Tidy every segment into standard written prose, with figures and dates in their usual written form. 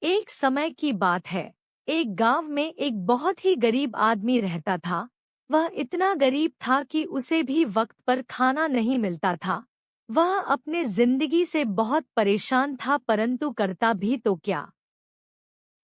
एक समय की बात है। एक गांव में एक बहुत ही गरीब आदमी रहता था। वह इतना गरीब था कि उसे भी वक्त पर खाना नहीं मिलता था। वह अपने जिंदगी से बहुत परेशान था, परंतु करता भी तो क्या।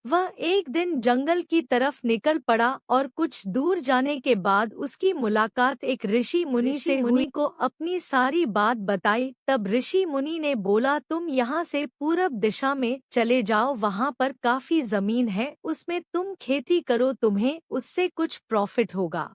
वह एक दिन जंगल की तरफ निकल पड़ा और कुछ दूर जाने के बाद उसकी मुलाकात एक ऋषि मुनि से हुई। को अपनी सारी बात बताई। तब ऋषि मुनि ने बोला, तुम यहाँ से पूरब दिशा में चले जाओ, वहाँ पर काफी जमीन है, उसमें तुम खेती करो, तुम्हें उससे कुछ प्रॉफिट होगा।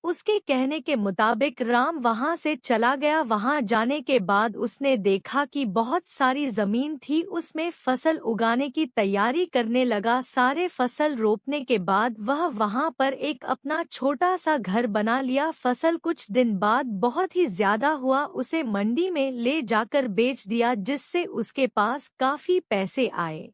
उसके कहने के मुताबिक राम वहां से चला गया। वहां जाने के बाद उसने देखा कि बहुत सारी जमीन थी, उसमें फसल उगाने की तैयारी करने लगा। सारे फसल रोपने के बाद वह वहां पर एक अपना छोटा सा घर बना लिया। फसल कुछ दिन बाद बहुत ही ज्यादा हुआ, उसे मंडी में ले जाकर बेच दिया, जिससे उसके पास काफी पैसे आए।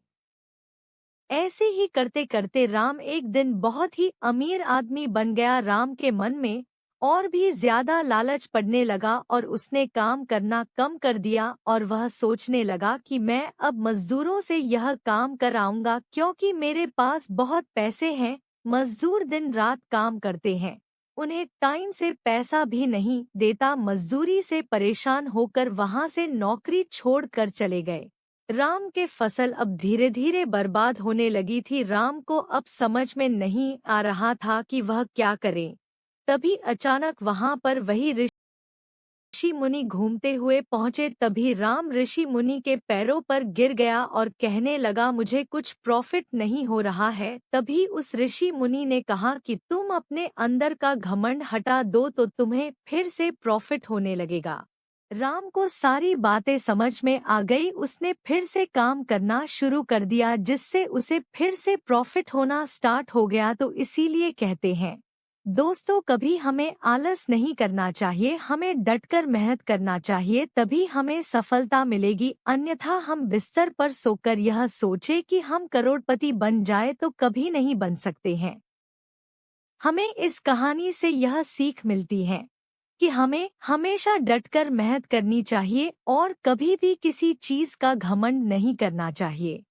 ऐसे ही करते करते राम एक दिन बहुत ही अमीर आदमी बन गया। राम के मन में और भी ज्यादा लालच पड़ने लगा और उसने काम करना कम कर दिया और वह सोचने लगा कि मैं अब मजदूरों से यह काम कराऊंगा, क्योंकि मेरे पास बहुत पैसे हैं। मजदूर दिन रात काम करते हैं, उन्हें टाइम से पैसा भी नहीं देता। मजदूरी से परेशान होकर वहां से नौकरी छोड़कर चले गए। राम के फसल अब धीरे धीरे बर्बाद होने लगी थी। राम को अब समझ में नहीं आ रहा था कि वह क्या करे। तभी अचानक वहां पर वही ऋषि मुनि घूमते हुए पहुंचे। तभी राम ऋषि मुनि के पैरों पर गिर गया और कहने लगा, मुझे कुछ प्रॉफिट नहीं हो रहा है। तभी उस ऋषि मुनि ने कहा कि तुम अपने अंदर का घमंड हटा दो तो तुम्हें फिर से प्रॉफिट होने लगेगा। राम को सारी बातें समझ में आ गई। उसने फिर से काम करना शुरू कर दिया, जिससे उसे फिर से प्रॉफिट होना स्टार्ट हो गया। तो इसीलिए कहते हैं दोस्तों, कभी हमें आलस नहीं करना चाहिए, हमें डटकर मेहनत करना चाहिए, तभी हमें सफलता मिलेगी। अन्यथा हम बिस्तर पर सोकर यह सोचे कि हम करोड़पति बन जाए तो कभी नहीं बन सकते हैं। हमें इस कहानी से यह सीख मिलती है कि हमें हमेशा डटकर मेहनत करनी चाहिए और कभी भी किसी चीज का घमंड नहीं करना चाहिए।